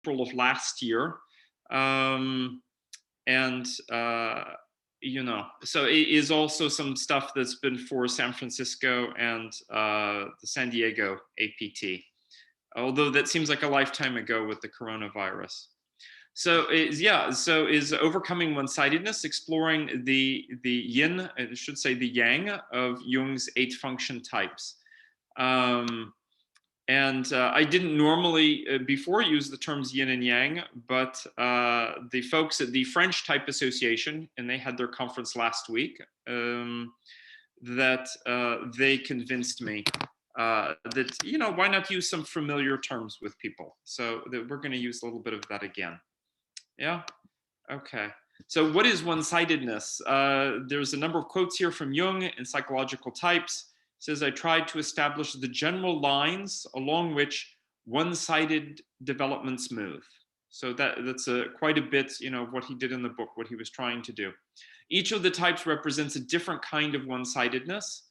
April of last year. And so it is also some stuff that's been for San Francisco and the San Diego APT, although that seems like a lifetime ago with the coronavirus. So is overcoming one-sidedness, exploring the yin, I should say the yang of Jung's 8 function types. I didn't normally before use the terms yin and yang, but the folks at the French Type Association, and they had their conference last week, that they convinced me that, why not use some familiar terms with people? So that we're going to use a little bit of that again. Yeah. Okay. So what is one-sidedness? There's a number of quotes here from Jung and Psychological Types. It says, I tried to establish the general lines along which one-sided developments move. So that's quite a bit, of what he did in the book, what he was trying to do. Each of the types represents a different kind of one-sidedness.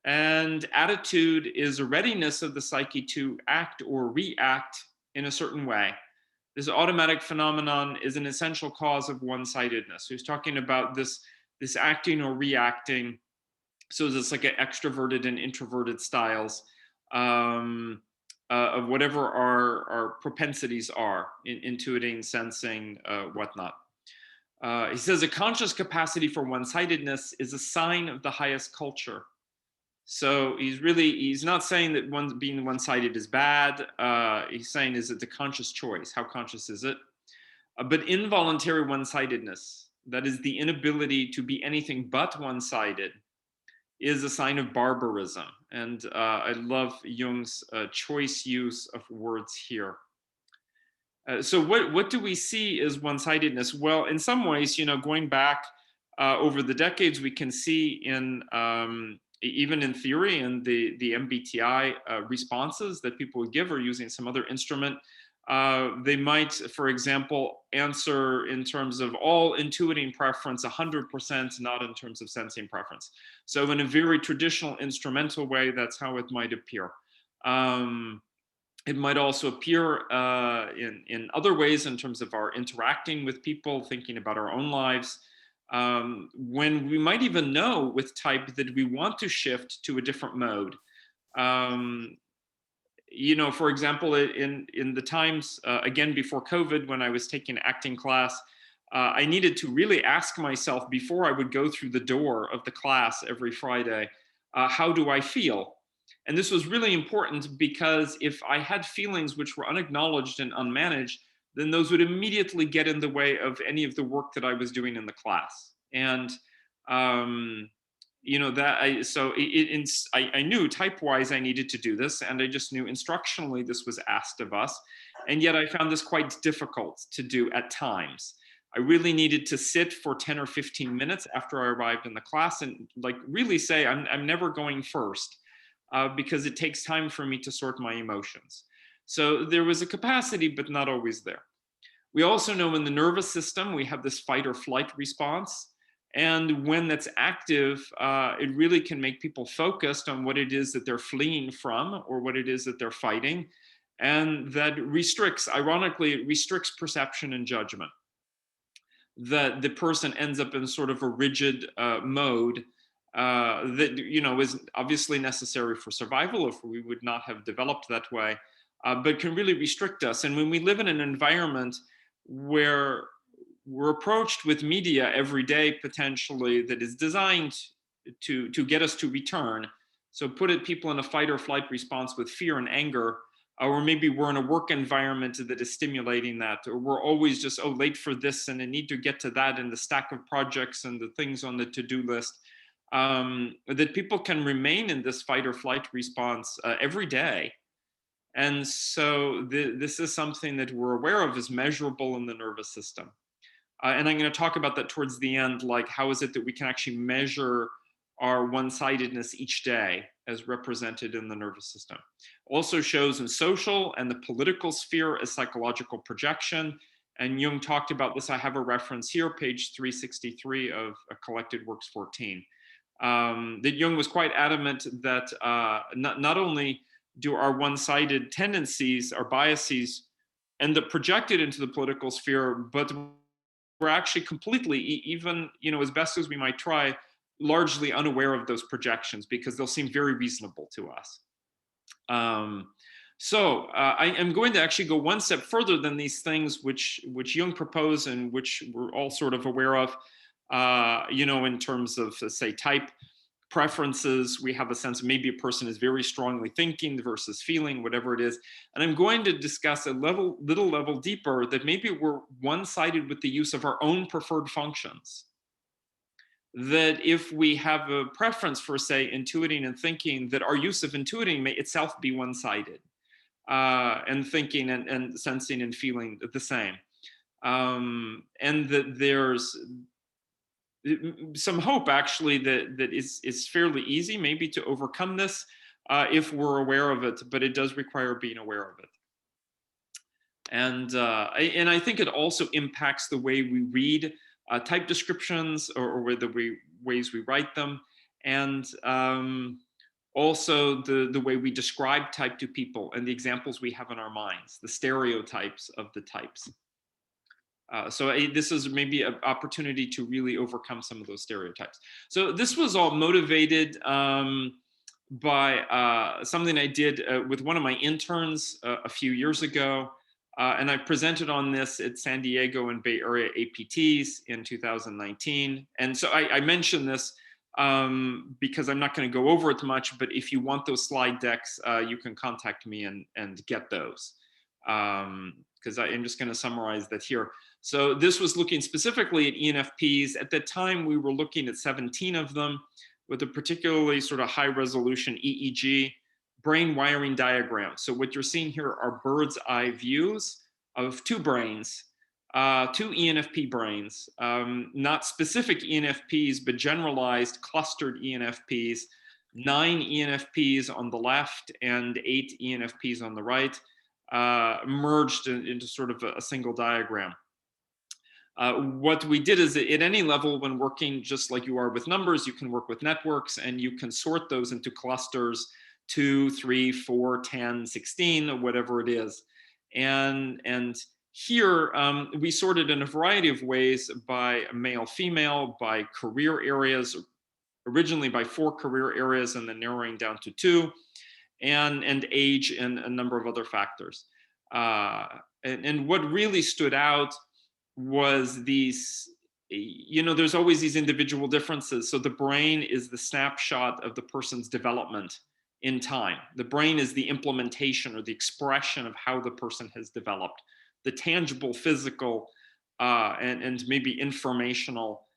And attitude is a readiness of the psyche to act or react in a certain way. This automatic phenomenon is an essential cause of one-sidedness. He's talking about this acting or reacting. So it's like an extroverted and introverted styles of whatever our propensities are, intuiting, sensing, whatnot. He says a conscious capacity for one-sidedness is a sign of the highest culture. So he's not saying that being one-sided is bad. He's saying, is it the conscious choice? How conscious is it? But involuntary one-sidedness, that is the inability to be anything but one-sided, is a sign of barbarism. And I love Jung's choice use of words here. So what do we see as one-sidedness? Well, in some ways, going back over the decades, we can see in even in theory and the MBTI responses that people would give or using some other instrument, they might, for example, answer in terms of all intuiting preference 100%, not in terms of sensing preference. So in a very traditional instrumental way, that's how it might appear. It might also appear in other ways in terms of our interacting with people, thinking about our own lives. When we might even know with type that we want to shift to a different mode. For example, in the times, again, before COVID, when I was taking acting class, I needed to really ask myself before I would go through the door of the class every Friday, how do I feel? And this was really important because if I had feelings which were unacknowledged and unmanaged, then those would immediately get in the way of any of the work that I was doing in the class. And I knew type-wise I needed to do this, and I just knew instructionally this was asked of us. And yet I found this quite difficult to do at times. I really needed to sit for 10 or 15 minutes after I arrived in the class and really say, I'm never going first, because it takes time for me to sort my emotions. So there was a capacity, but not always there. We also know in the nervous system, we have this fight or flight response. And when that's active, it really can make people focused on what it is that they're fleeing from or what it is that they're fighting. And that ironically, it restricts perception and judgment. That the person ends up in sort of a rigid mode that is obviously necessary for survival, if we would not have developed that way, but can really restrict us. And when we live in an environment where we're approached with media every day potentially that is designed to get us to return, so people in a fight or flight response with fear and anger, or maybe we're in a work environment that is stimulating that, or we're always just late for this and I need to get to that, and the stack of projects and the things on the to-do list, that people can remain in this fight or flight response every day. And so this is something that we're aware of is measurable in the nervous system. And I'm going to talk about that towards the end, like how is it that we can actually measure our one-sidedness each day as represented in the nervous system. Also shows in social and the political sphere as psychological projection. And Jung talked about this. I have a reference here, page 363 of Collected Works 14. That Jung was quite adamant that not only do our one-sided tendencies, our biases, and that project it into the political sphere, but we're actually completely, even, as best as we might try, largely unaware of those projections because they'll seem very reasonable to us. I am going to actually go one step further than these things which Jung proposed and which we're all sort of aware of, in terms of, say, type preferences. We have a sense maybe a person is very strongly thinking versus feeling, whatever it is. And I'm going to discuss a little level deeper that maybe we're one-sided with the use of our own preferred functions. That if we have a preference for, say, intuiting and thinking, that our use of intuiting may itself be one-sided, and thinking and sensing and feeling the same. And that there's some hope actually that is fairly easy maybe to overcome this if we're aware of it, but it does require being aware of it. And I think it also impacts the way we read type descriptions or the ways we write them, and also the way we describe type to people and the examples we have in our minds, the stereotypes of the types. This is maybe an opportunity to really overcome some of those stereotypes. So this was all motivated by something I did with one of my interns a few years ago. And I presented on this at San Diego and Bay Area APTs in 2019. And so I mentioned this because I'm not going to go over it much, but if you want those slide decks, you can contact me and get those. Because I'm just going to summarize that here. So this was looking specifically at ENFPs. At the time, we were looking at 17 of them with a particularly sort of high resolution EEG brain wiring diagram. So what you're seeing here are bird's eye views of two brains, two ENFP brains, not specific ENFPs, but generalized clustered ENFPs, 9 ENFPs on the left and 8 ENFPs on the right, merged into sort of a single diagram. What we did is at any level, when working just like you are with numbers, you can work with networks and you can sort those into clusters, 2, 3, 4, 10, 16, or whatever it is. And here we sorted in a variety of ways by male, female, by career areas, originally by 4 career areas and then narrowing down to 2, and age and a number of other factors. And what really stood out was these, there's always these individual differences. So the brain is the snapshot of the person's development in time. The brain is the implementation or the expression of how the person has developed, the tangible, physical, and maybe informational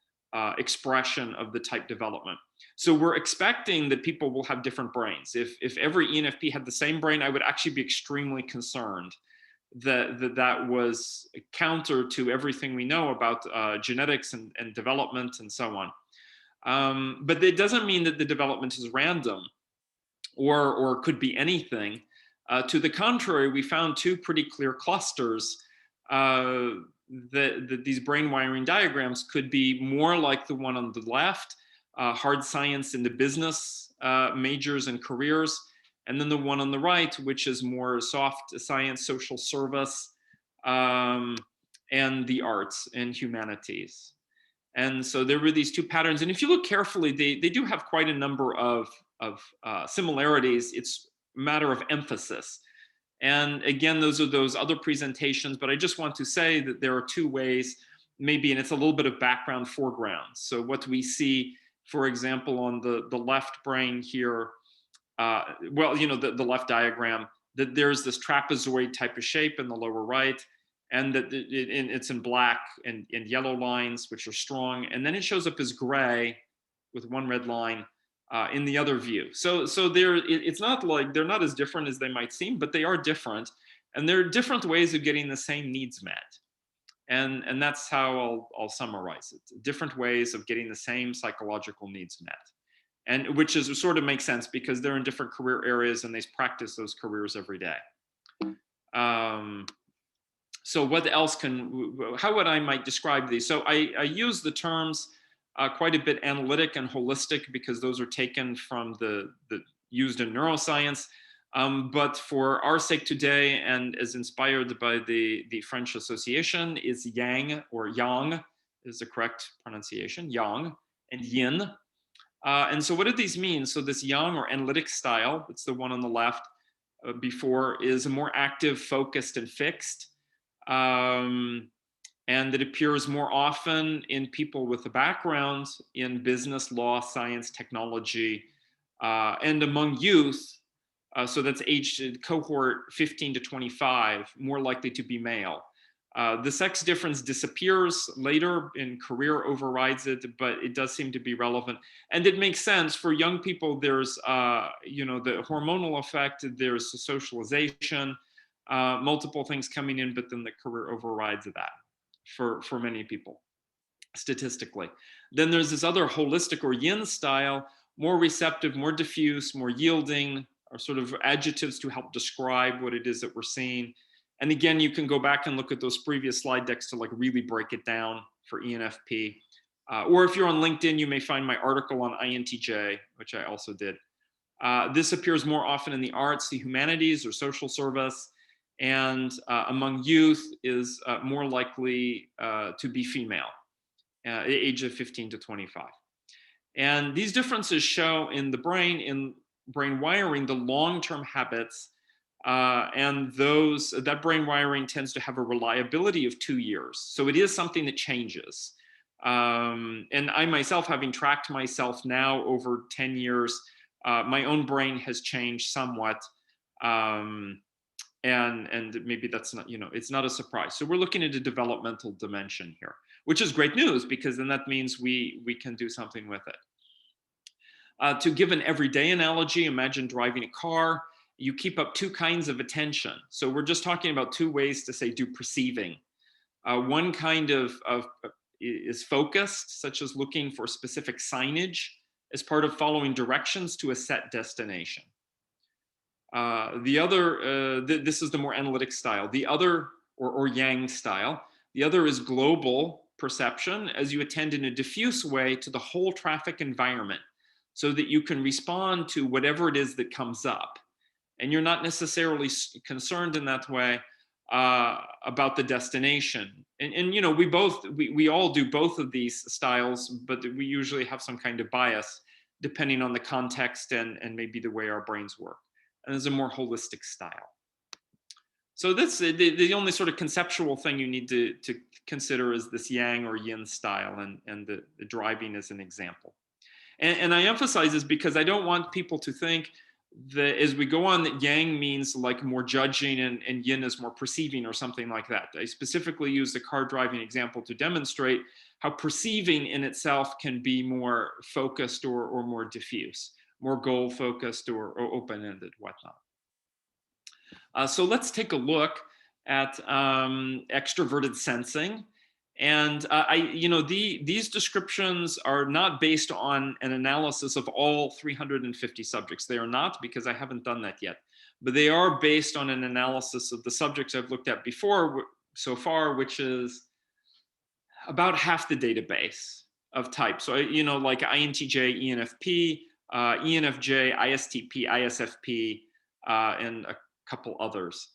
expression of the type development. So we're expecting that people will have different brains. If every ENFP had the same brain, I would actually be extremely concerned that was counter to everything we know about genetics and development and so on. But it doesn't mean that the development is random or could be anything. To the contrary, we found 2 pretty clear clusters that these brain wiring diagrams could be more like the one on the left, hard science in the business majors and careers, and then the one on the right, which is more soft science, social service, and the arts and humanities. And so there were these 2 patterns. And if you look carefully, they do have quite a number of similarities. It's a matter of emphasis. And again, those are those other presentations, but I just want to say that there are 2 ways, maybe, and it's a little bit of background, foreground. So what we see, for example, on the left brain here, the left diagram, that there's this trapezoid type of shape in the lower right, and that it's in black and yellow lines, which are strong, and then it shows up as gray with 1 red line in the other view. So it's not like they're not as different as they might seem, but they are different, and there are different ways of getting the same needs met. And that's how I'll summarize it. Different ways of getting the same psychological needs met. And which is sort of makes sense because they're in different career areas and they practice those careers every day. So what else how would I might describe these? So I use the terms quite a bit analytic and holistic because those are taken from the used in neuroscience. But for our sake today, and as inspired by the French Association, is Yang, or Yang is the correct pronunciation, Yang, and Yin. And so what do these mean? So this Yang, or analytic style, it's the one on the left before, is a more active, focused, and fixed. And it appears more often in people with a background in business, law, science, technology, and among youth. So that's aged cohort 15 to 25, more likely to be male. The sex difference disappears later in career, overrides it, but it does seem to be relevant. And it makes sense for young people. There's, the hormonal effect, there's socialization, multiple things coming in, but then the career overrides that for many people, statistically. Then there's this other holistic or yin style, more receptive, more diffuse, more yielding, or sort of adjectives to help describe what it is that we're seeing. And again, you can go back and look at those previous slide decks to like really break it down for ENFP. Or if you're on LinkedIn, you may find my article on INTJ, which I also did. This appears more often in the arts, the humanities, or social service, and among youth is more likely to be female, age of 15 to 25. And these differences show in the brain, in brain wiring, the long-term habits, and that brain wiring tends to have a reliability of 2 years. So it is something that changes. And I myself, having tracked myself now over 10 years, my own brain has changed somewhat. And maybe that's not, it's not a surprise. So we're looking at a developmental dimension here, which is great news, because then that means we can do something with it. To give an everyday analogy, imagine driving a car. You keep up two kinds of attention. So we're just talking about two ways to say do perceiving. One kind of is focused, such as looking for specific signage as part of following directions to a set destination. The other, this is the more analytic style. The other, or Yang style, the other is global perception, as you attend in a diffuse way to the whole traffic environment, so that you can respond to whatever it is that comes up. And you're not necessarily concerned in that way about the destination. And we all do both of these styles, but we usually have some kind of bias depending on the context and maybe the way our brains work. And there's a more holistic style. So that's the only sort of conceptual thing you need to consider is this Yang or Yin style, and the driving as an example. And I emphasize this because I don't want people to think that as we go on that Yang means like more judging and Yin is more perceiving or something like that. I specifically use the car driving example to demonstrate how perceiving in itself can be more focused or more diffuse, more goal focused or open-ended, whatnot. So let's take a look at extroverted sensing. And these descriptions are not based on an analysis of all 350 subjects. They are not, because I haven't done that yet. But they are based on an analysis of the subjects I've looked at before so far, which is about half the database of types. So, like INTJ, ENFP, ENFJ, ISTP, ISFP, and a couple others.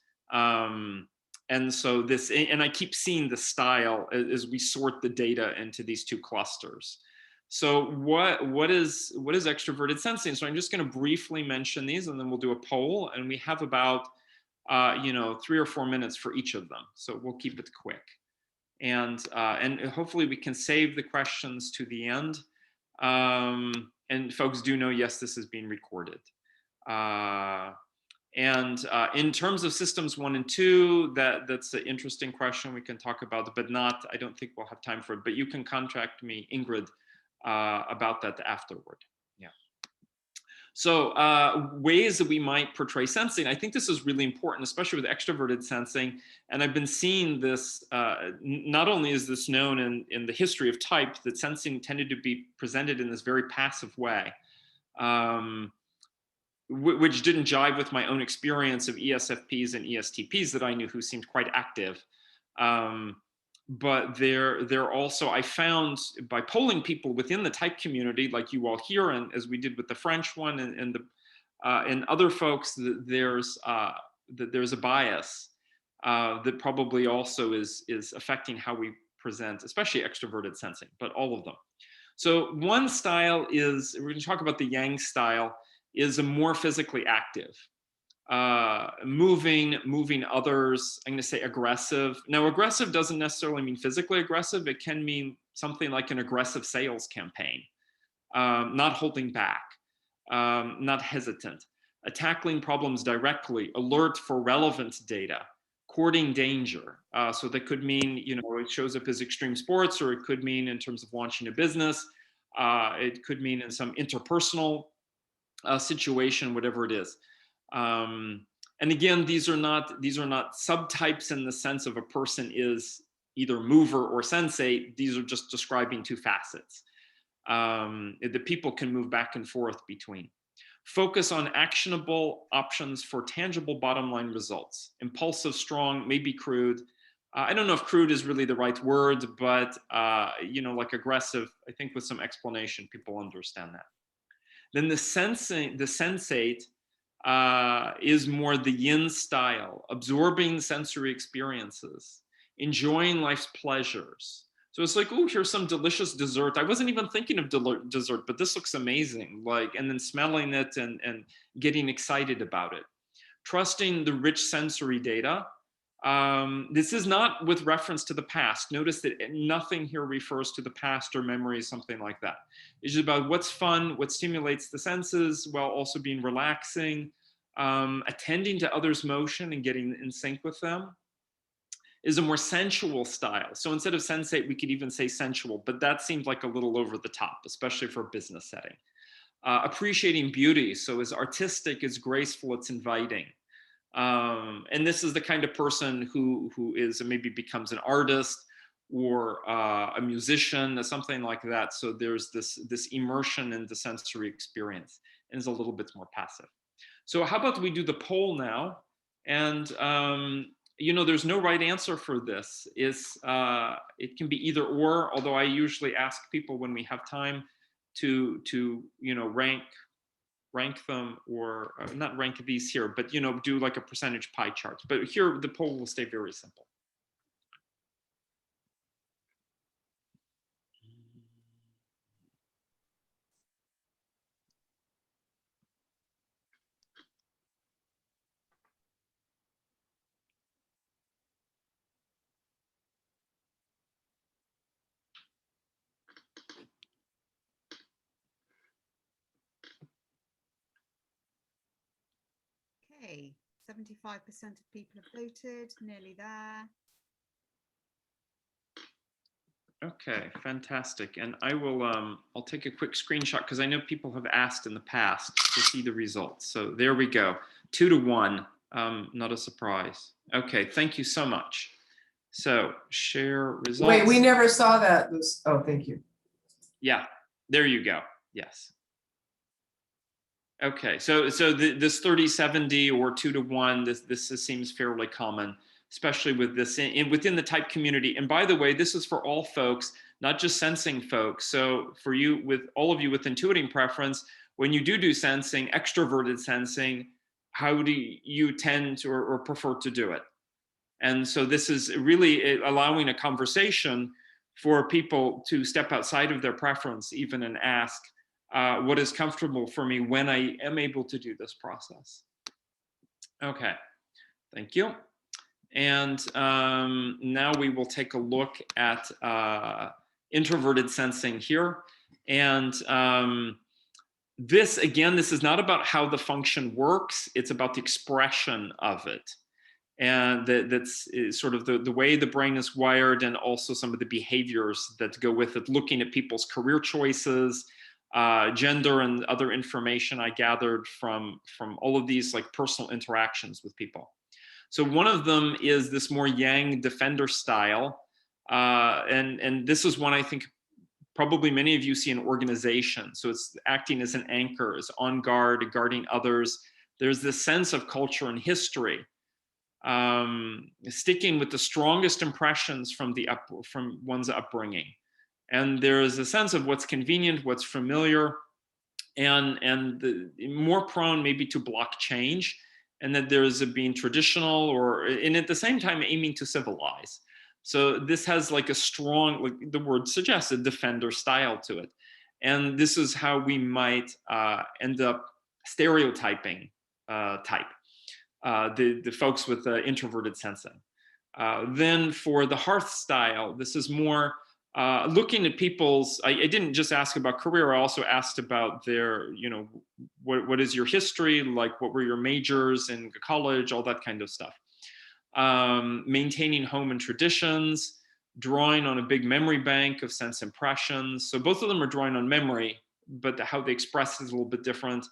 And so and I keep seeing the style as we sort the data into these two clusters. So what is extroverted sensing? So I'm just going to briefly mention these, and then we'll do a poll, and we have about 3 or 4 minutes for each of them. So we'll keep it quick, and hopefully we can save the questions to the end. And folks do know, yes, this is being recorded. And in terms of systems 1 and 2, that's an interesting question we can talk about, but I don't think we'll have time for it. But you can contact me, Ingrid, about that afterward. Yeah. So ways that we might portray sensing. I think this is really important, especially with extroverted sensing. And I've been seeing this, not only is this known in the history of type, that sensing tended to be presented in this very passive way. Which didn't jive with my own experience of ESFPs and ESTPs that I knew who seemed quite active. But they're also, I found by polling people within the type community, like you all here, and as we did with the French one and In other folks, there's a bias that probably also is affecting how we present, especially extroverted sensing, but all of them. So one style is, we're going to talk about the Yang style, is a more physically active, moving others. I'm going to say aggressive. Now, aggressive doesn't necessarily mean physically aggressive. It can mean something like an aggressive sales campaign, not holding back, not hesitant, tackling problems directly, alert for relevant data, courting danger. So that could mean, it shows up as extreme sports, or it could mean in terms of launching a business. It could mean in some interpersonal situation, whatever it is. And again, these are not subtypes in the sense of a person is either mover or sensate. These are just describing two facets that people can move back and forth between. Focus on actionable options for tangible bottom line results. Impulsive, strong, maybe crude. I don't know if crude is really the right word, but like aggressive, I think with some explanation, people understand that. Then the sensate is more the Yin style, absorbing sensory experiences, enjoying life's pleasures. So it's like, oh, here's some delicious dessert. I wasn't even thinking of dessert, but this looks amazing. And then smelling it and getting excited about it. Trusting the rich sensory data. This is not with reference to the past. Notice that nothing here refers to the past or memory, something like that. It's just about what's fun, what stimulates the senses, while also being relaxing, attending to others' motion and getting in sync with them. Is a more sensual style. So instead of sensate, we could even say sensual, but that seems like a little over the top, especially for a business setting. Appreciating beauty. So it's artistic, it's graceful, it's inviting. And this is the kind of person who is maybe becomes an artist or a musician or something like that. So there's this immersion in the sensory experience and is a little bit more passive. So how about we do the poll now? And there's no right answer for this. It can be either or, although I usually ask people when we have time to rank them, or not rank these here, but do like a percentage pie chart. But here the poll will stay very simple. Okay, 75% of people have voted, nearly there. Okay, fantastic. And I will, I'll take a quick screenshot because I know people have asked in the past to see the results. So there we go, 2-1, not a surprise. Okay, thank you so much. So share results. Wait, we never saw that. Oh, thank you. Yeah, there you go, yes. Okay, so this 30-70 or 2-1, this seems fairly common, especially with this within the type community. And by the way, this is for all folks, not just sensing folks. So for you, with all of you with intuiting preference, when you do sensing, extroverted sensing, how do you tend to, or prefer to do it? And so this is really allowing a conversation for people to step outside of their preference even and ask, what is comfortable for me when I am able to do this process. Okay, thank you. And now we will take a look at introverted sensing here. And this is not about how the function works, it's about the expression of it. And that's sort of the way the brain is wired, and also some of the behaviors that go with it, looking at people's career choices, gender, and other information I gathered from all of these like personal interactions with people. So one of them is this more Yang defender style. And this is one I think probably many of you see in organizations. So it's acting as an anchor, is on guard, guarding others. There's this sense of culture and history, sticking with the strongest impressions from one's upbringing. And there is a sense of what's convenient, what's familiar, and the more prone maybe to block change, and that there's being traditional and at the same time aiming to civilize. So this has like a strong, like the word suggests, a defender style to it. And this is how we might end up stereotyping the folks with introverted sensing. Then for the hearth style, this is more looking at people's, I didn't just ask about career, I also asked about their, what is your history, like what were your majors in college, all that kind of stuff. Maintaining home and traditions, drawing on a big memory bank of sense impressions. So both of them are drawing on memory, but how they express is a little bit different.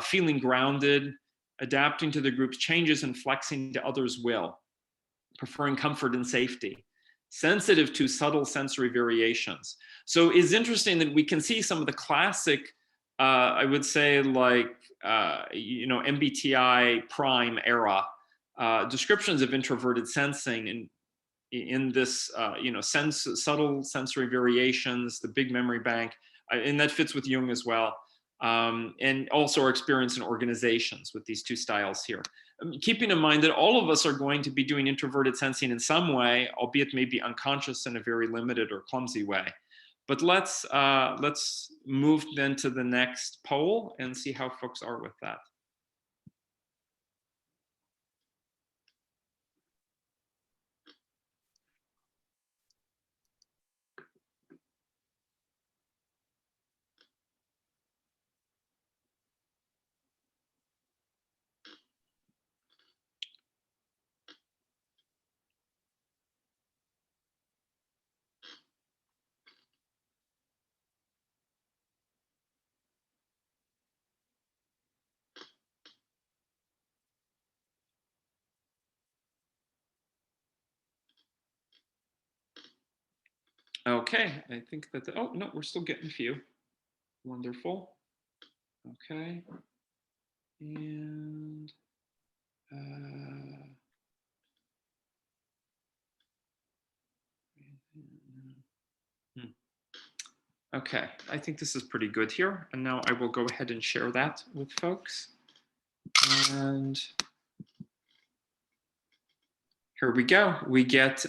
Feeling grounded, adapting to the group's changes and flexing to others' will, preferring comfort and safety, sensitive to subtle sensory variations. So it's interesting that we can see some of the classic, I would say like, MBTI prime era descriptions of introverted sensing in this, subtle sensory variations, the big memory bank, and that fits with Jung as well. And also our experience in organizations with these two styles here. Keeping in mind that all of us are going to be doing introverted sensing in some way, albeit maybe unconscious in a very limited or clumsy way. But let's move then to the next poll and see how folks are with that. Okay, I think that, oh no, we're still getting a few. Wonderful. Okay. And okay, I think this is pretty good here. And now I will go ahead and share that with folks. And here we go. We get,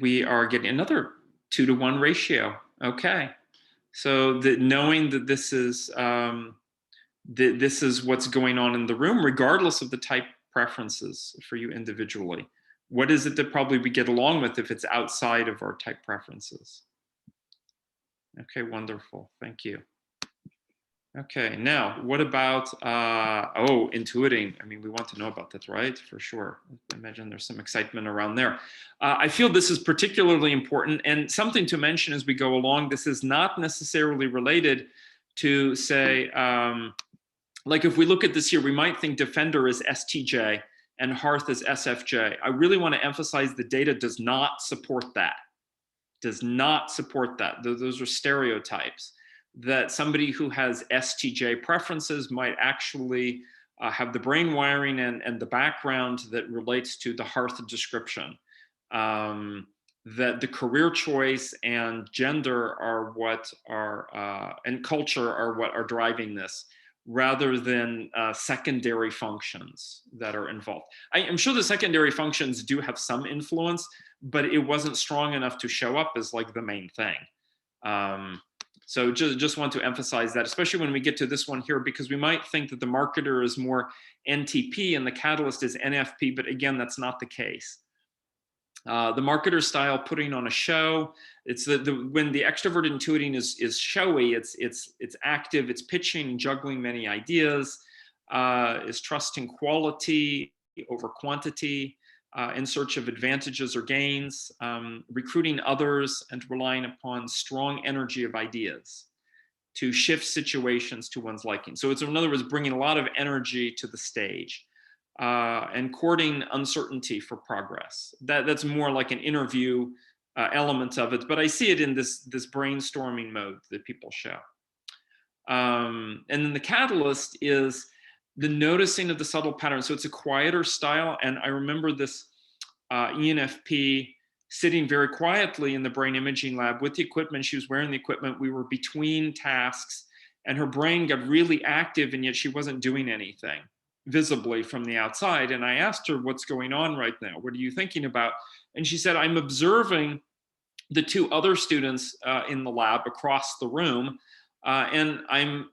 we are getting another 2-to-1 ratio. Okay. So knowing that this is what's going on in the room, regardless of the type preferences for you individually. What is it that probably we get along with if it's outside of our type preferences? Okay, wonderful. Thank you. Okay, now what about, intuiting? I mean, we want to know about that, right? For sure. I imagine there's some excitement around there. I feel this is particularly important, and something to mention as we go along. This is not necessarily related to, say, like if we look at this here, we might think defender is STJ and hearth is SFJ. I really want to emphasize the data does not support that. Does not support that. Those are stereotypes. That somebody who has STJ preferences might actually have the brain wiring and the background that relates to the hearth description. That the career choice and gender are what are, and culture are what are driving this, rather than secondary functions that are involved. I'm sure the secondary functions do have some influence, but it wasn't strong enough to show up as like the main thing. So just want to emphasize that, especially when we get to this one here, because we might think that the marketer is more NTP and the catalyst is NFP, but again, that's not the case. The marketer style, putting on a show, it's when the extroverted intuiting is showy, it's active, it's pitching, juggling many ideas, is trusting quality over quantity, in search of advantages or gains, recruiting others, and relying upon strong energy of ideas to shift situations to one's liking. So it's, in other words, bringing a lot of energy to the stage, and courting uncertainty for progress. That's more like an interview element of it, but I see it in this brainstorming mode that people show. And then the catalyst is the noticing of the subtle patterns. So it's a quieter style. And I remember this ENFP sitting very quietly in the brain imaging lab with the equipment. She was wearing the equipment. We were between tasks, and her brain got really active, and yet she wasn't doing anything visibly from the outside. And I asked her, what's going on right now? What are you thinking about? And she said, I'm observing the two other students in the lab across the room. And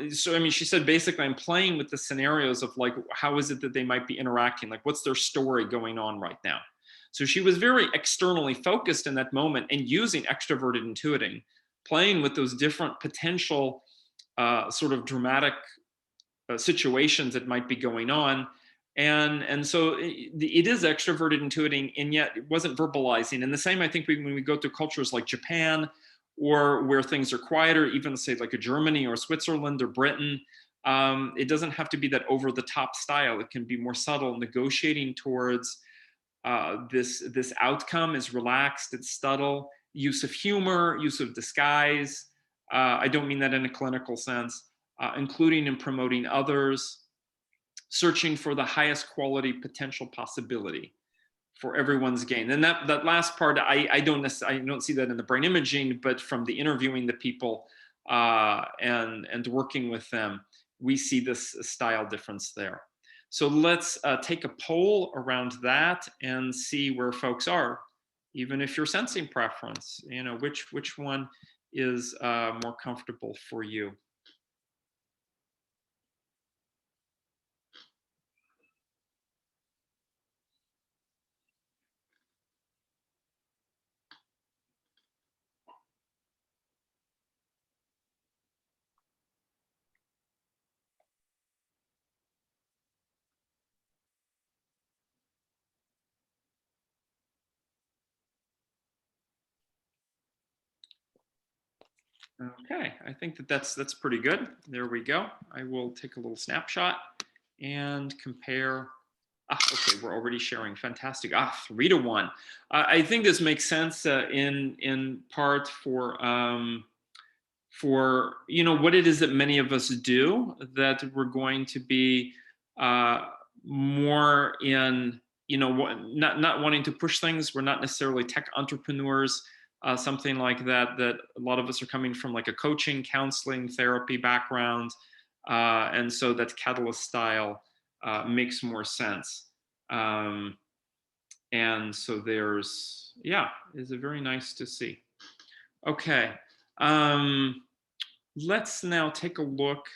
she said, basically, I'm playing with the scenarios of like, how is it that they might be interacting? Like, what's their story going on right now? So she was very externally focused in that moment and using extroverted intuiting, playing with those different potential sort of dramatic situations that might be going on. And so it is extroverted intuiting, and yet it wasn't verbalizing. And the same, I think, when we go to cultures like Japan, or where things are quieter, even say like a Germany or Switzerland or Britain, it doesn't have to be that over the top style. It can be more subtle, negotiating towards this outcome is relaxed, it's subtle, use of humor, use of disguise. I don't mean that in a clinical sense, including and promoting others, searching for the highest quality potential possibility for everyone's gain. And that last part, I don't see that in the brain imaging, but from the interviewing the people and working with them, we see this style difference there. So let's take a poll around that and see where folks are, even if you're sensing preference, which one is more comfortable for you. Okay, I think that's pretty good. There we go. I will take a little snapshot and compare. Okay, we're already sharing. Fantastic. 3-1. I think this makes sense in part for what it is that many of us do, that we're going to be more in not wanting to push things. We're not necessarily tech entrepreneurs. Something like that a lot of us are coming from like a coaching, counseling, therapy background, and so that catalyst style makes more sense. And so is it very nice to see. Okay, let's now take a look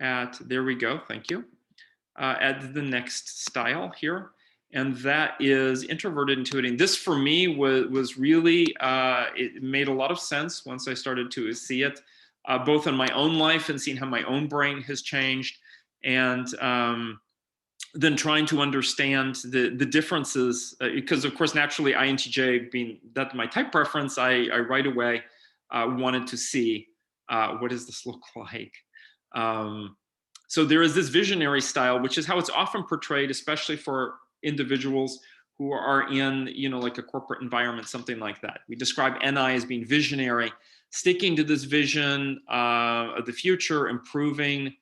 at, there we go, thank you, at the next style here. And that is introverted intuiting. This for me was really, it made a lot of sense once I started to see it, both in my own life and seeing how my own brain has changed. And then trying to understand the differences, because of course, naturally INTJ being that my type preference, I right away wanted to see what does this look like. So there is this visionary style, which is how it's often portrayed, especially for individuals who are in, like a corporate environment, something like that. We describe NI as being visionary, sticking to this vision of the future, improving.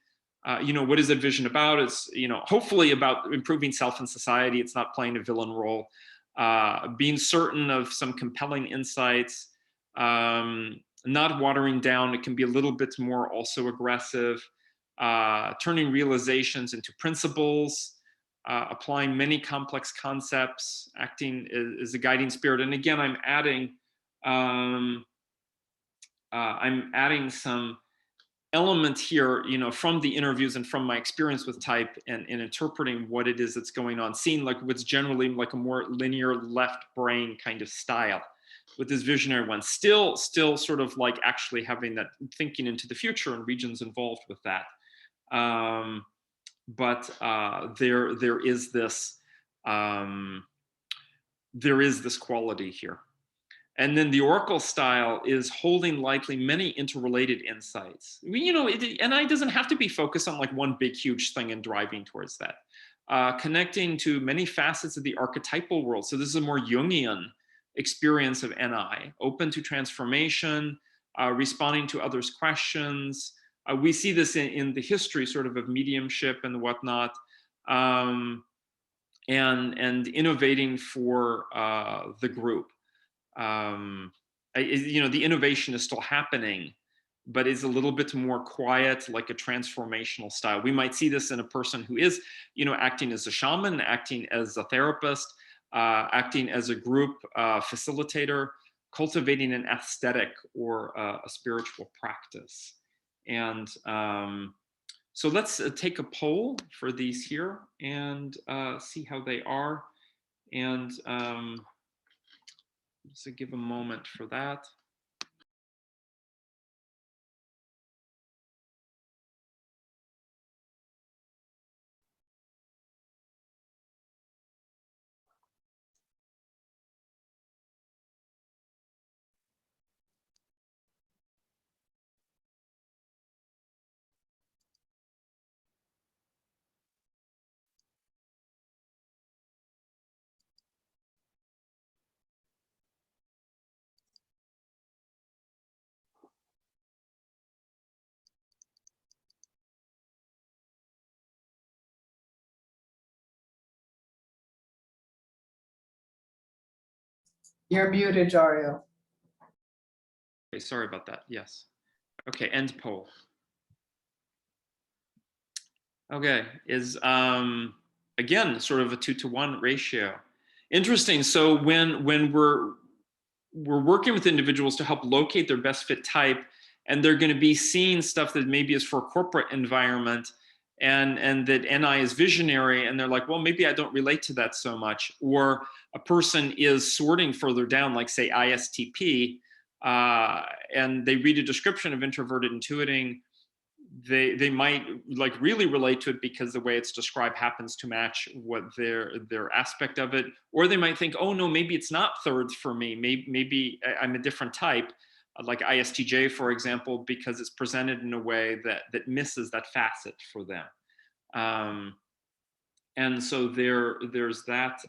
What is that vision about? It's, hopefully about improving self and society. It's not playing a villain role. Being certain of some compelling insights, not watering down. It can be a little bit more also aggressive. Turning realizations into principles, applying many complex concepts, acting as a guiding spirit. And again, I'm adding some element here, from the interviews and from my experience with type, and interpreting what it is that's going on, seeing like what's generally like a more linear left brain kind of style, with this visionary one, still sort of like actually having that thinking into the future and regions involved with that. But there is this quality here. And then the oracle style is holding likely many interrelated insights. NI doesn't have to be focused on like one big, huge thing and driving towards that. Connecting to many facets of the archetypal world. So this is a more Jungian experience of NI, open to transformation, responding to others' questions. We see this in the history sort of mediumship and whatnot. and innovating for the group. The innovation is still happening, but is a little bit more quiet, like a transformational style. We might see this in a person who is, acting as a shaman, acting as a therapist, acting as a group facilitator, cultivating an aesthetic or a spiritual practice. And so let's take a poll for these here and see how they are. And just to give a moment for that. You're muted, Dario. Okay, sorry about that. Yes. Okay, end poll. Okay, is again sort of a 2-to-1 ratio. Interesting. So when we're working with individuals to help locate their best fit type, and they're going to be seeing stuff that maybe is for a corporate environment, and that NI is visionary, and they're like, well, maybe I don't relate to that so much. Or a person is sorting further down, like say ISTP, and they read a description of introverted intuiting, they might like really relate to it because the way it's described happens to match what their aspect of it. Or they might think, oh no, maybe it's not thirds for me. Maybe I'm a different type, like ISTJ, for example, because it's presented in a way that misses that facet for them. And so there's that,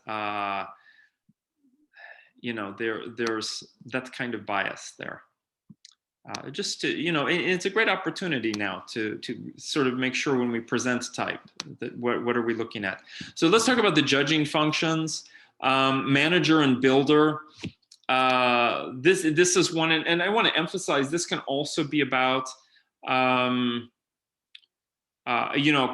there's that kind of bias there. Just to, it's a great opportunity now to sort of make sure when we present type that what are we looking at. So let's talk about the judging functions, manager and builder. This is one, and I want to emphasize this can also be about,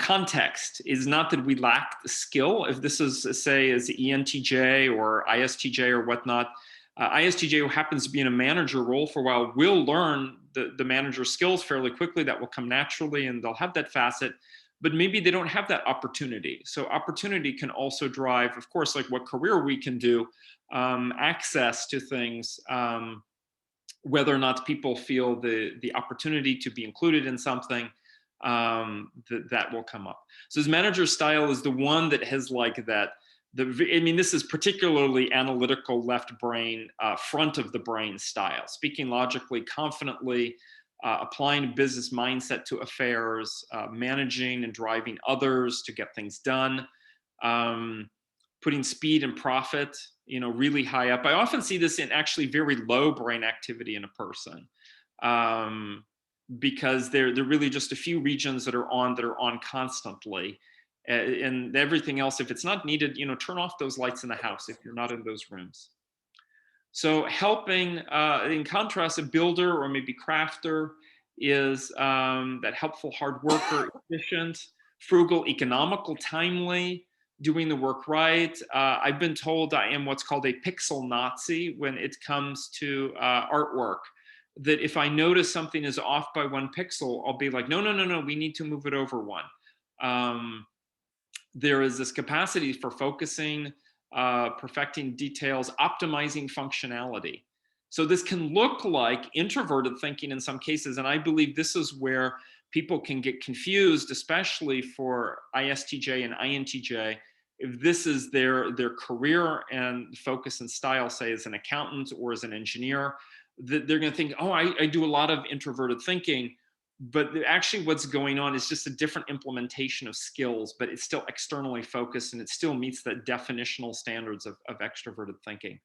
context. Is not that we lack the skill. If this is, say, as ENTJ or ISTJ or whatnot, ISTJ, who happens to be in a manager role for a while, will learn the manager skills fairly quickly. That will come naturally, and they'll have that facet, but maybe they don't have that opportunity. So opportunity can also drive, of course, like what career we can do, access to things, whether or not people feel the opportunity to be included in something, that will come up. So his manager style is the one that has like that, this is particularly analytical left brain, front of the brain style, speaking logically, confidently, applying business mindset to affairs, managing and driving others to get things done, putting speed and profit, really high up. I often see this in actually very low brain activity in a person, because they're really just a few regions that are on constantly. And everything else, if it's not needed, turn off those lights in the house if you're not in those rooms. So helping, in contrast, a builder or maybe crafter is that helpful hard worker, efficient, frugal, economical, timely, doing the work right. I've been told I am what's called a pixel Nazi when it comes to artwork. That if I notice something is off by 1 pixel, I'll be like, no, we need to move it over 1. There is this capacity for focusing, perfecting details, optimizing functionality. So this can look like introverted thinking in some cases, and I believe this is where people can get confused, especially for ISTJ and INTJ. If this is their career and focus and style, say as an accountant or as an engineer, they're going to think, oh, I do a lot of introverted thinking. But actually what's going on is just a different implementation of skills, but it's still externally focused, and it still meets the definitional standards of extroverted thinking.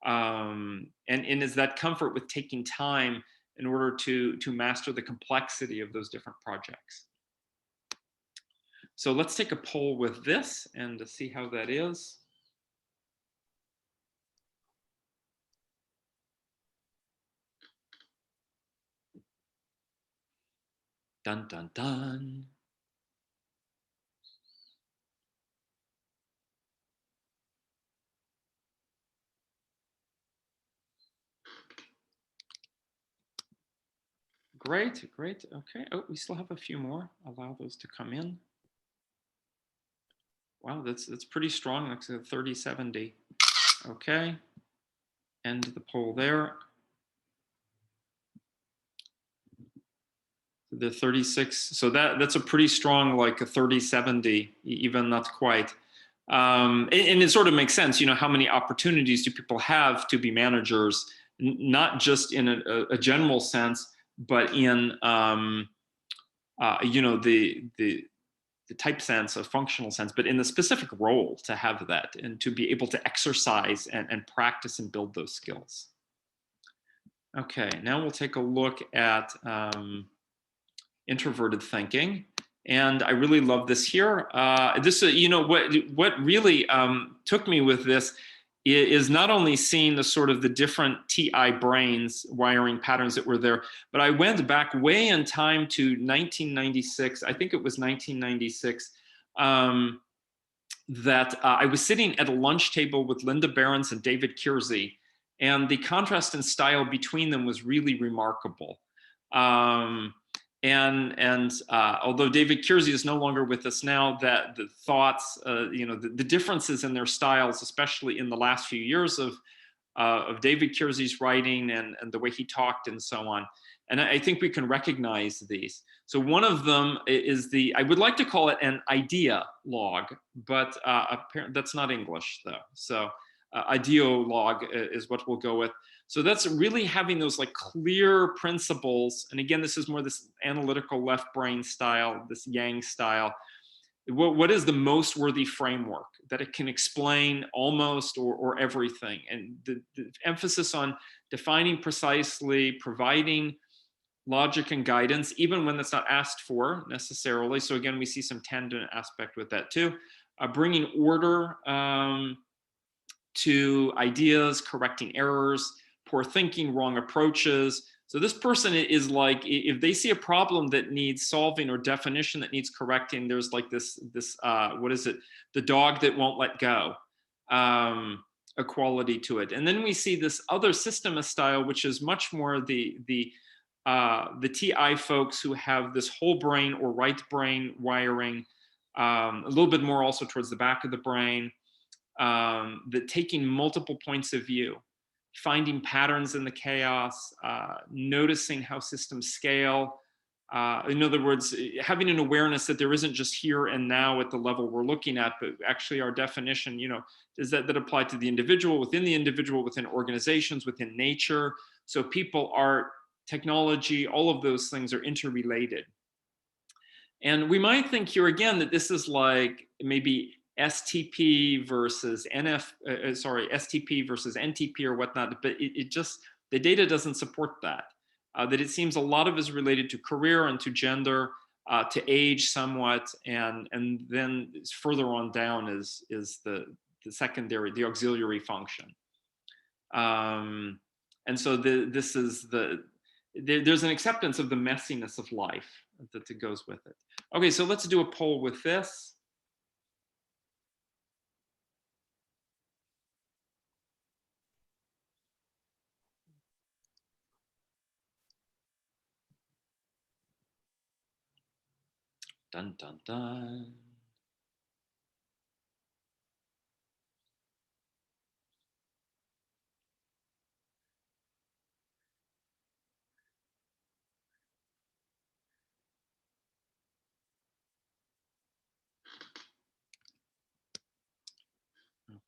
And is that comfort with taking time in order to master the complexity of those different projects. So let's take a poll with this and to see how that is. Dun, dun, dun. Great, great. Okay. Oh, we still have a few more. Allow those to come in. Wow, that's pretty strong. Looks like 30-70. Okay. End the poll there. The 36. So that's a pretty strong, like a 30-70, even not quite. And it sort of makes sense, you know, how many opportunities do people have to be managers, not just in a general sense, but in you know, the type sense, a functional sense, but in the specific role to have that and to be able to exercise and practice and build those skills. Okay, now we'll take a look at introverted thinking. And I really love this here. This, you know, what really took me with this is not only seeing the sort of the different TI brains wiring patterns that were there, but I went back way in time to 1996. I think it was 1996 that I was sitting at a lunch table with Linda Behrens and David Kiersey, and the contrast in style between them was really remarkable. Although David Kiersey is no longer with us now, that the thoughts, you know, the differences in their styles, especially in the last few years of David Kiersey's writing and the way he talked and so on. And I think we can recognize these. So one of them is I would like to call it an idea log, but apparently that's not English though. So ideologue is what we'll go with. So that's really having those like clear principles. And again, this is more this analytical left brain style, this Yang style. What is the most worthy framework that it can explain almost or everything? And the emphasis on defining precisely, providing logic and guidance, even when that's not asked for necessarily. So again, we see some tangent aspect with that too. Bringing order to ideas, correcting errors, poor thinking, wrong approaches. So this person is like, if they see a problem that needs solving or definition that needs correcting, there's like this what is it? The dog that won't let go, a quality to it. And then we see this other systemist style, which is much more the TI folks who have this whole brain or right brain wiring, a little bit more also towards the back of the brain, that taking multiple points of view, finding patterns in the chaos, noticing how systems scale. In other words, having an awareness that there isn't just here and now at the level we're looking at, but actually our definition, you know, does that apply to the individual, within organizations, within nature? So people, art, technology, all of those things are interrelated. And we might think here again that this is like maybe STP versus STP versus NTP or whatnot, but it just, the data doesn't support that. That it seems a lot of it is related to career and to gender, to age somewhat, and then further on down is the secondary, the auxiliary function. And so there's an acceptance of the messiness of life that goes with it. Okay, so let's do a poll with this. Dun, dun, dun.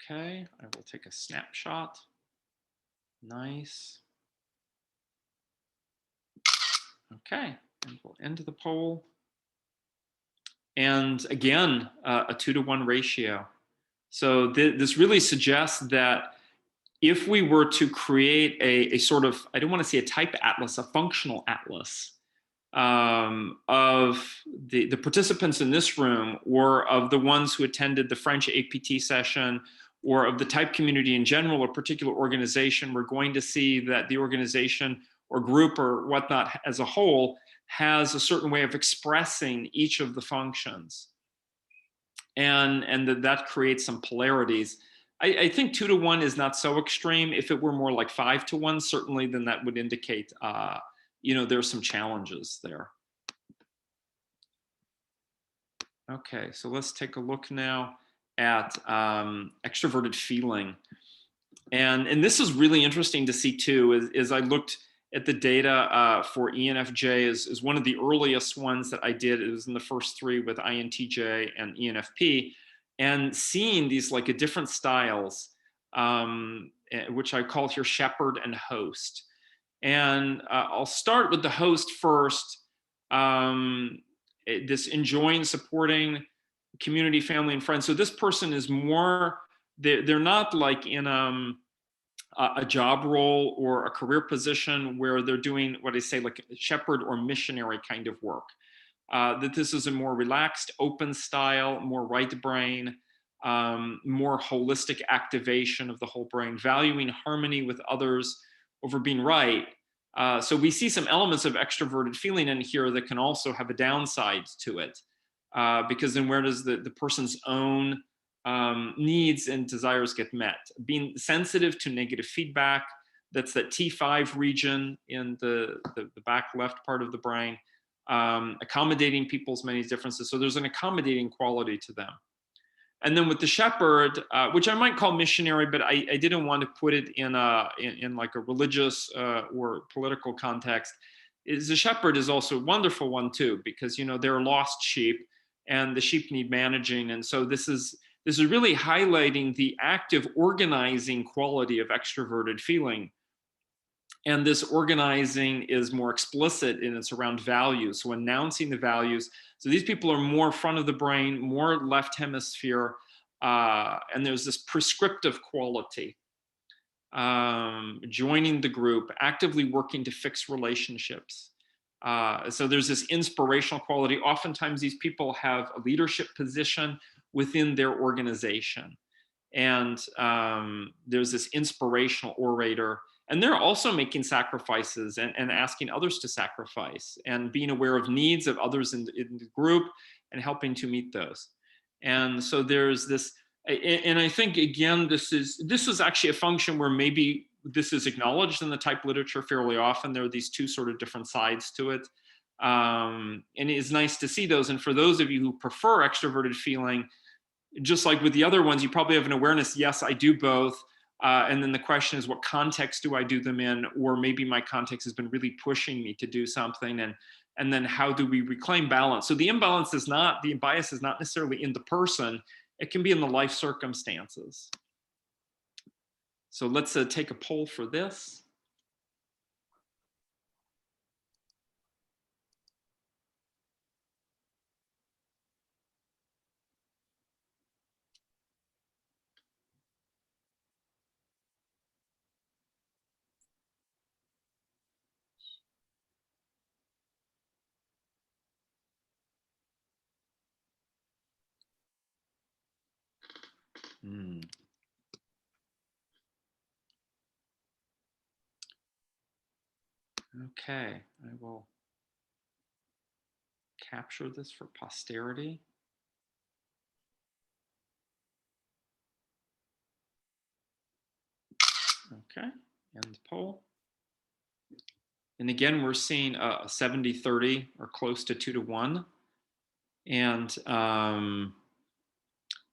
Okay, I will take a snapshot. Nice. Okay, and we'll end the poll. And again, a 2-to-1 ratio. So this really suggests that if we were to create a sort of, I don't want to say a type atlas, a functional atlas, of the participants in this room, or of the ones who attended the French APT session, or of the type community in general, or particular organization, we're going to see that the organization or group or whatnot as a whole has a certain way of expressing each of the functions. And that creates some polarities. I think 2 to 1 is not so extreme. If it were more like 5 to 1, certainly, then that would indicate, there's some challenges there. Okay, so let's take a look now at extroverted feeling. And this is really interesting to see too, as I looked at the data for ENFJ is one of the earliest ones that I did. It was in the first 3 with INTJ and ENFP, and seeing these like different styles, which I call here shepherd and host. And I'll start with the host first. This enjoying, supporting community, family, and friends. So this person is more, they're not like in a job role or a career position where they're doing what I say like shepherd or missionary kind of work. That this is a more relaxed, open style, more right brain, more holistic activation of the whole brain, valuing harmony with others over being right. So we see some elements of extroverted feeling in here that can also have a downside to it, because then where does the person's own needs and desires get met? Being sensitive to negative feedback, that's that T5 region in the back left part of the brain, accommodating people's many differences. So there's an accommodating quality to them. And then with the shepherd, which I might call missionary, but I didn't want to put it in like a religious or political context, is the shepherd is also a wonderful one too, because they're lost sheep and the sheep need managing. And so this is really highlighting the active organizing quality of extroverted feeling. And this organizing is more explicit and it's around values. So announcing the values. So these people are more front of the brain, more left hemisphere, and there's this prescriptive quality. Joining the group, actively working to fix relationships. So there's this inspirational quality. Oftentimes these people have a leadership position within their organization. And there's this inspirational orator. And they're also making sacrifices and asking others to sacrifice and being aware of needs of others in the group and helping to meet those. And so there's this, and I think, again, this is actually a function where maybe this is acknowledged in the type literature fairly often. There are these two sort of different sides to it. And it's nice to see those. And for those of you who prefer extroverted feeling, just like with the other ones, you probably have an awareness, yes, I do both. And then the question is, what context do I do them in? Or maybe my context has been really pushing me to do something. And then how do we reclaim balance? So the imbalance is not, the bias is not necessarily in the person. It can be in the life circumstances. So let's take a poll for this. Okay, I will capture this for posterity. Okay, end the poll. And again, we're seeing a 70-30 or close to 2 to 1. And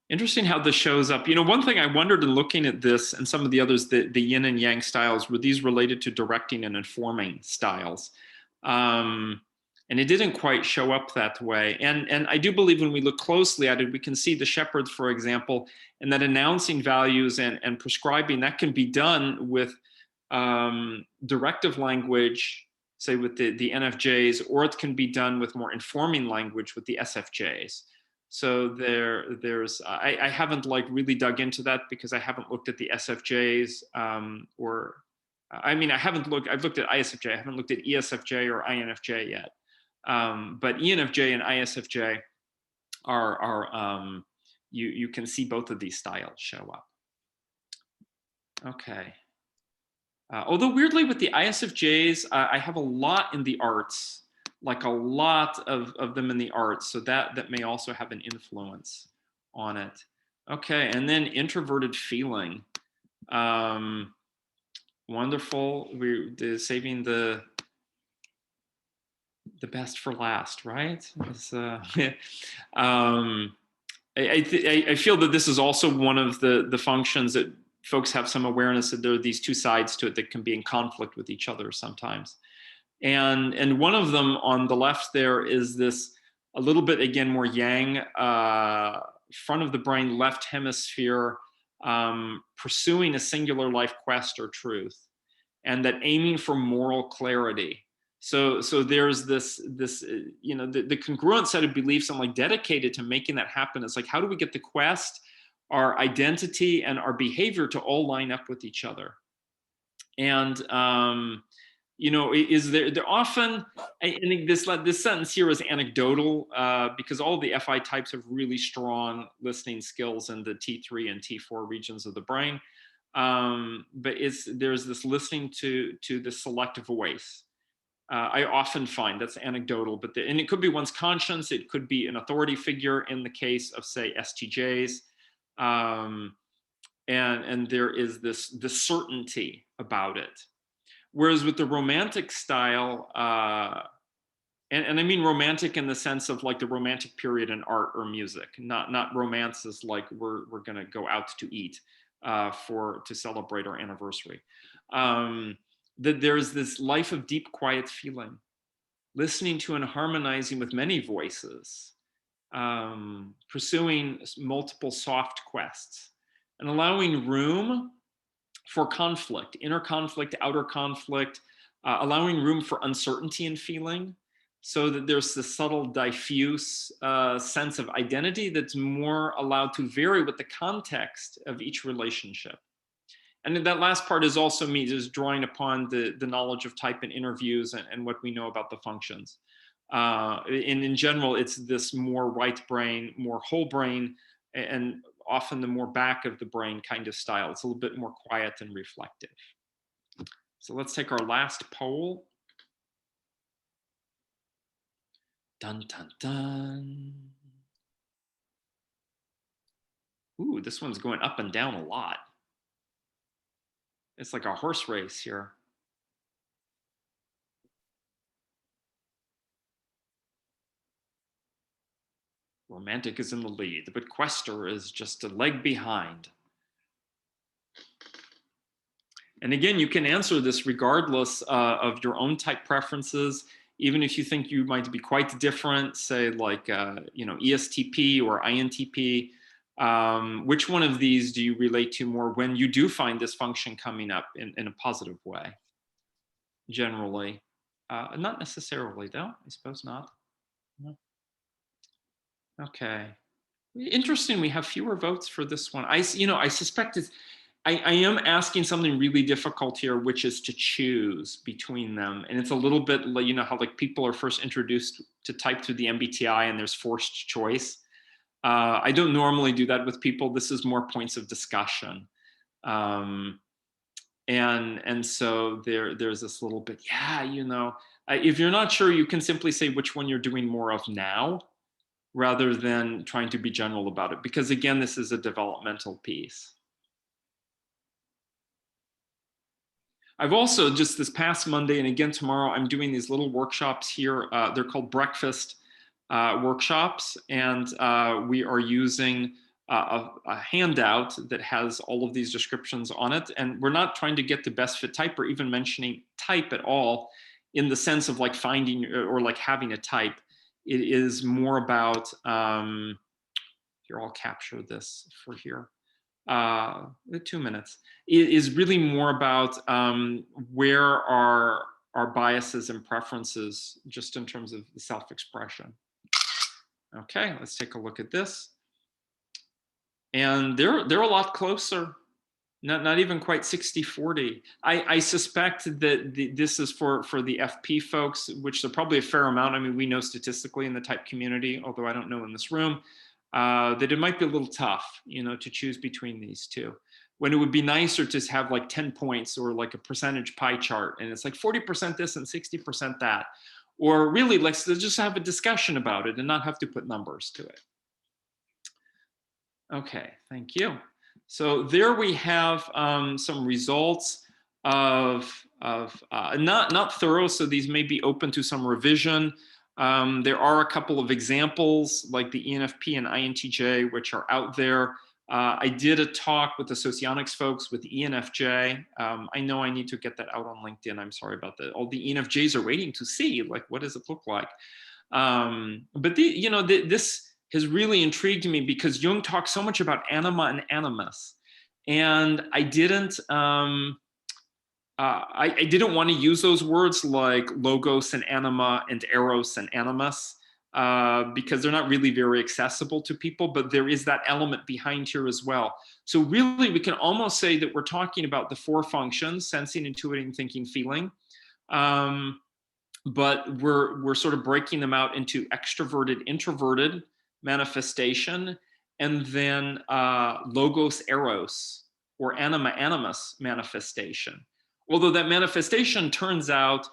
interesting how this shows up. One thing I wondered in looking at this and some of the others, the yin and yang styles, were these related to directing and informing styles? And it didn't quite show up that way. And I do believe when we look closely at it, we can see the shepherds, for example, and that announcing values and prescribing, that can be done with directive language, say with the NFJs, or it can be done with more informing language with the SFJs. So there's I haven't like really dug into that because I haven't looked at the SFJs I've looked at ISFJ, I haven't looked at ESFJ or INFJ yet. But ENFJ and ISFJ are you can see both of these styles show up. Okay. Although weirdly with the ISFJs, I have a lot in the arts, like a lot of them in the arts. So that may also have an influence on it. Okay, and then introverted feeling. Wonderful. We're saving the best for last, right? I feel that this is also one of the functions that folks have some awareness that there are these two sides to it that can be in conflict with each other sometimes. And one of them on the left there is this a little bit, again, more yang, front of the brain, left hemisphere, pursuing a singular life quest or truth, and that aiming for moral clarity. So there's this you know, the congruent set of beliefs I'm like dedicated to making that happen. It's like, how do we get the quest, our identity, and our behavior to all line up with each other? And you know, is there often, I think this sentence here is anecdotal because all the FI types have really strong listening skills in the T3 and T4 regions of the brain. But there's this listening to the selective voice. I often find that's anecdotal, but and it could be one's conscience, it could be an authority figure in the case of, say, STJs, and there is this certainty about it. Whereas with the romantic style, and I mean romantic in the sense of like the romantic period in art or music, not romances like we're gonna go out to eat to celebrate our anniversary. That there's this life of deep, quiet feeling, listening to and harmonizing with many voices, pursuing multiple soft quests, and allowing room for conflict, inner conflict, outer conflict, allowing room for uncertainty in feeling, so that there's this subtle, diffuse sense of identity that's more allowed to vary with the context of each relationship. And then that last part is also me just drawing upon the knowledge of type in interviews and what we know about the functions. And in general, it's this more right brain, more whole brain, and often the more back of the brain kind of style. It's a little bit more quiet and reflective. So let's take our last poll. Dun, dun, dun. Ooh, this one's going up and down a lot. It's like a horse race here. Romantic is in the lead, but Quester is just a leg behind. And again, you can answer this regardless of your own type preferences, even if you think you might be quite different, say like, you know, ESTP or INTP. Which one of these do you relate to more when you do find this function coming up in a positive way? Generally, not necessarily though, I suppose not. No. Okay, interesting. We have fewer votes for this one. I suspect it's, I am asking something really difficult here, which is to choose between them. And it's a little bit, you know, how like people are first introduced to type through the MBTI and there's forced choice. I don't normally do that with people. This is more points of discussion. And so there's this little bit, yeah, you know, if you're not sure, you can simply say which one you're doing more of now, rather than trying to be general about it. Because again, this is a developmental piece. I've also, just this past Monday and again tomorrow, I'm doing these little workshops here. They're called breakfast workshops. And we are using a handout that has all of these descriptions on it. And we're not trying to get the best fit type or even mentioning type at all in the sense of like finding or like having a type. It is more about, here, I'll capture this for here, 2 minutes. It is really more about where are our biases and preferences just in terms of the self-expression. Okay, let's take a look at this. And they're a lot closer. Not even quite 60-40. I suspect that this is for the FP folks, which are probably a fair amount. I mean, we know statistically in the type community, although I don't know in this room, that it might be a little tough, to choose between these two. When it would be nicer to have like 10 points or like a percentage pie chart, and it's like 40% this and 60% that. Or really, let's just have a discussion about it and not have to put numbers to it. Okay, thank you. So there we have some results of not thorough, so these may be open to some revision. There are a couple of examples like the ENFP and INTJ, which are out there. I did a talk with the socionics folks with ENFJ. I know I need to get that out on LinkedIn. I'm sorry about that. All the ENFJs are waiting to see, like, what does it look like? But this has really intrigued me because Jung talks so much about anima and animus, and I didn't want to use those words like logos and anima and eros and animus because they're not really very accessible to people, but there is that element behind here as well. So really, we can almost say that we're talking about the four functions: sensing, intuiting, thinking, feeling. But we're sort of breaking them out into extroverted, introverted manifestation, and then logos, eros, or anima, animus manifestation. Although that manifestation turns out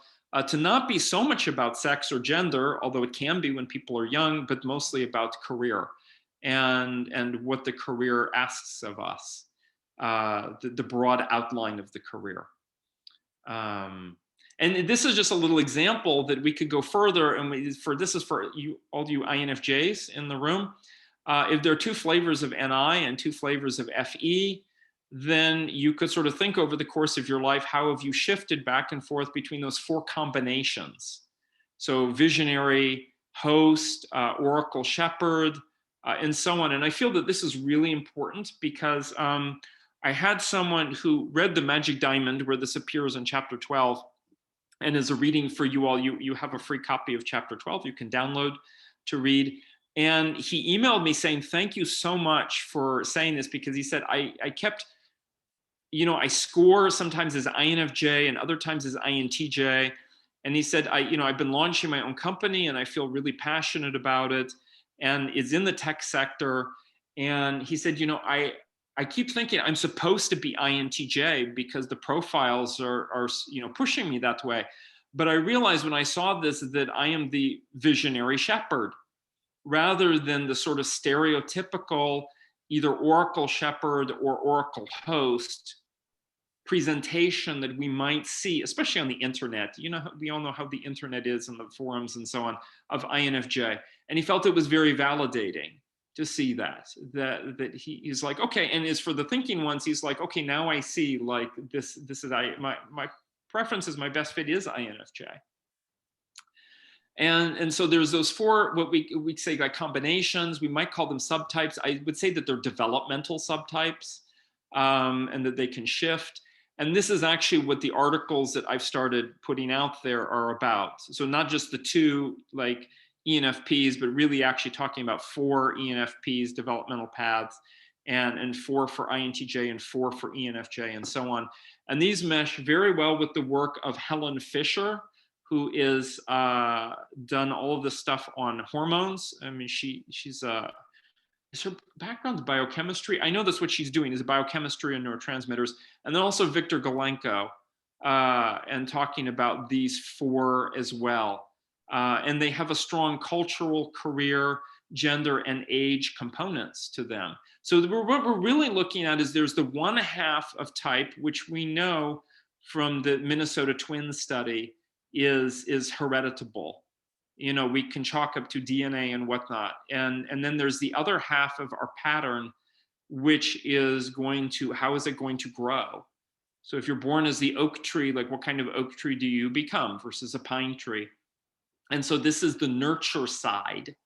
to not be so much about sex or gender, although it can be when people are young, but mostly about career and what the career asks of us, the broad outline of the career. And this is just a little example that we could go further. And this is for you, all you INFJs in the room. If there are two flavors of NI and two flavors of FE, then you could sort of think over the course of your life, how have you shifted back and forth between those four combinations? So visionary, host, oracle, shepherd, and so on. And I feel that this is really important because I had someone who read The Magic Diamond, where this appears in chapter 12, and as a reading for you all, you have a free copy of chapter 12 you can download to read. And he emailed me saying, thank you so much for saying this, because he said, I kept, I score sometimes as INFJ and other times as INTJ. And he said, I've been launching my own company and I feel really passionate about it. And it's in the tech sector. And he said, I keep thinking I'm supposed to be INTJ because the profiles are pushing me that way. But I realized when I saw this that I am the visionary shepherd rather than the sort of stereotypical either oracle shepherd or oracle host presentation that we might see, especially on the internet. We all know how the internet is and the forums and so on of INFJ. And he felt it was very validating to see that he's like, okay. And as for the thinking ones, he's like, okay, now I see, like, this is my preference is my best fit is INFJ. And so there's those four, what we say like combinations, we might call them subtypes. I would say that they're developmental subtypes, and that they can shift. And this is actually what the articles that I've started putting out there are about. So not just the two like ENFPs, but really actually talking about 4 ENFPs, developmental paths, and 4 for INTJ and 4 for ENFJ and so on. And these mesh very well with the work of Helen Fisher, who is done all of this stuff on hormones. I mean, she's her background's biochemistry. I know that's what she's doing, is biochemistry and neurotransmitters. And then also Victor Golenko, and talking about these 4 as well. And they have a strong cultural, career, gender, and age components to them. So what we're really looking at is there's the 1/2 of type, which we know from the Minnesota Twins study is hereditable. We can chalk up to DNA and whatnot. And then there's the other half of our pattern, which is how is it going to grow? So if you're born as the oak tree, like what kind of oak tree do you become versus a pine tree? And so this is the nurture side.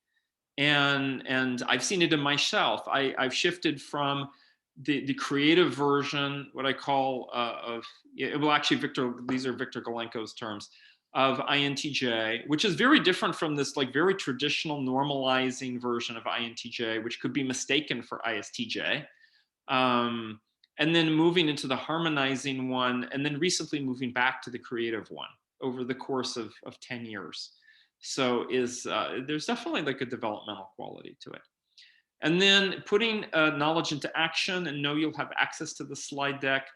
And I've seen it in myself. I've shifted from the creative version, what I call actually these are Victor Golenko's terms, of INTJ, which is very different from this like very traditional normalizing version of INTJ, which could be mistaken for ISTJ. and then moving into the harmonizing one, and then recently moving back to the creative one over the course of 10 years. So there's definitely like a developmental quality to it. And then putting knowledge into action, and know you'll have access to the slide deck.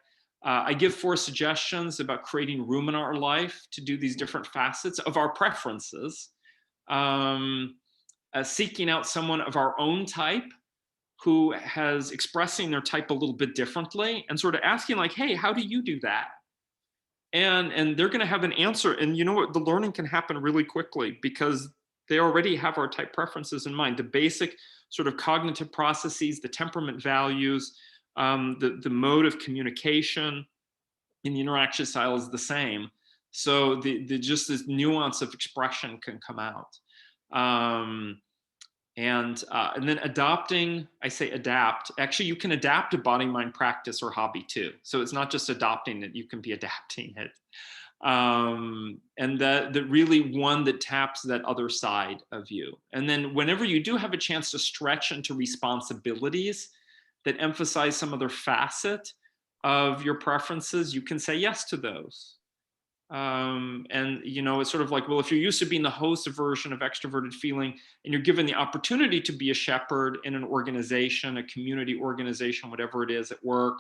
I give 4 suggestions about creating room in our life to do these different facets of our preferences. Seeking out someone of our own type who has expressing their type a little bit differently, and sort of asking like, hey, how do you do that? And they're going to have an answer. And you know what? The learning can happen really quickly because they already have our type preferences in mind. The basic sort of cognitive processes, the temperament values, the mode of communication in the interaction style is the same. So just this nuance of expression can come out. And then adopting, I say adapt. Actually, you can adapt a body, mind practice or hobby too. So it's not just adopting it, you can be adapting it. And that really one that taps that other side of you. And then whenever you do have a chance to stretch into responsibilities that emphasize some other facet of your preferences, you can say yes to those. And you know, it's sort of like, well, if you're used to being the host version of Extroverted Feeling and you're given the opportunity to be a shepherd in an organization, a community organization, whatever it is at work,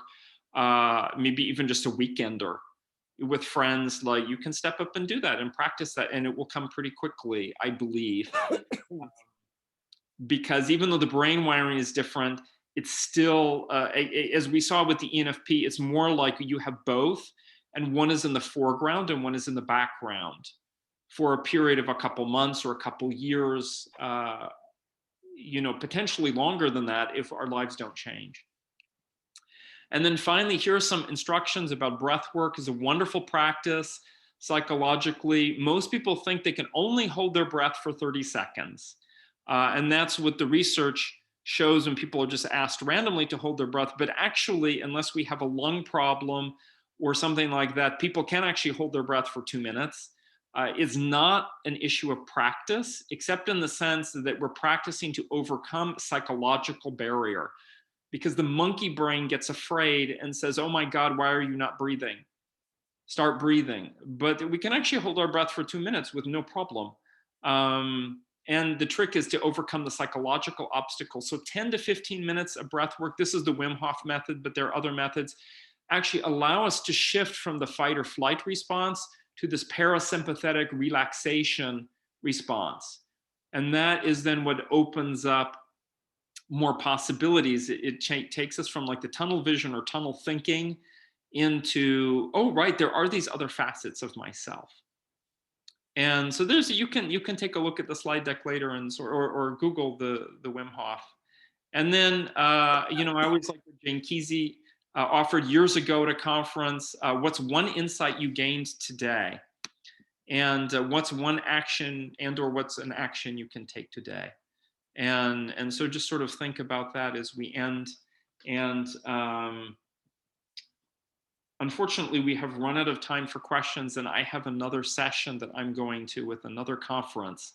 maybe even just a weekender with friends, like you can step up and do that and practice that, and it will come pretty quickly, I believe. Because even though the brain wiring is different, it's still, as we saw with the ENFP, it's more like you have both, and one is in the foreground and one is in the background for a period of a couple months or a couple years, you know, potentially longer than that if our lives don't change. And then finally, here are some instructions about breath work. Is a wonderful practice psychologically. Most people think they can only hold their breath for 30 seconds. And that's what the research shows when people are just asked randomly to hold their breath. But actually, unless we have a lung problem or something like that, people can actually hold their breath for 2 minutes. It's not an issue of practice, except in the sense that we're practicing to overcome a psychological barrier, because the monkey brain gets afraid and says, oh my God, why are you not breathing? Start breathing. But we can actually hold our breath for 2 minutes with no problem. And the trick is to overcome the psychological obstacle. So 10 to 15 minutes of breath work. This is the Wim Hof method, but there are other methods. Actually allow us to shift from the fight or flight response to this parasympathetic relaxation response. And that is then what opens up more possibilities. It takes us from like the tunnel vision or tunnel thinking into, oh, right, there are these other facets of myself. And so there's, you can take a look at the slide deck later and or Google the Wim Hof. And then, you know, I always like what Jane Kesey offered years ago at a conference. What's one insight you gained today? And what's one action and or what's an action you can take today? And so just sort of think about that as we end. And unfortunately, we have run out of time for questions, and I have another session that I'm going to with another conference.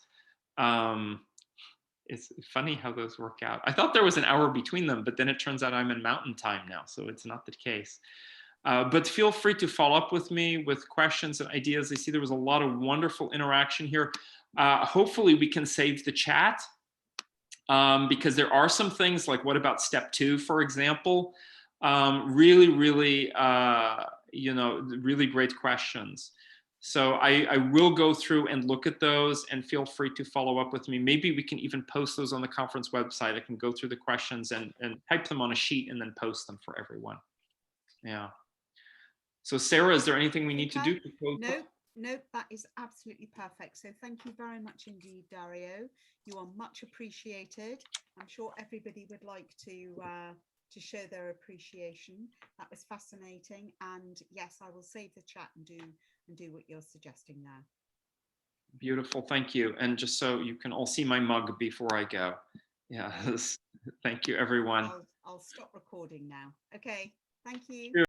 It's funny how those work out. I thought there was an hour between them, but then it turns out I'm in mountain time now, so it's not the case. But feel free to follow up with me with questions and ideas. I see there was a lot of wonderful interaction here. Hopefully we can save the chat, because there are some things like, what about step 2, for example? Really, you know, really great questions. So I will go through and look at those, and feel free to follow up with me. Maybe we can even post those on the conference website. I can go through the questions and type them on a sheet and then post them for everyone. Yeah. So Sarah, is there anything we need to do? No, that is absolutely perfect. So thank you very much indeed, Dario. You are much appreciated. I'm sure everybody would like to show their appreciation. That was fascinating. And yes, I will save the chat and do what you're suggesting now. Beautiful, thank you. And just so you can all see my mug before I go. Yes, thank you, everyone. I'll stop recording now. Okay, thank you.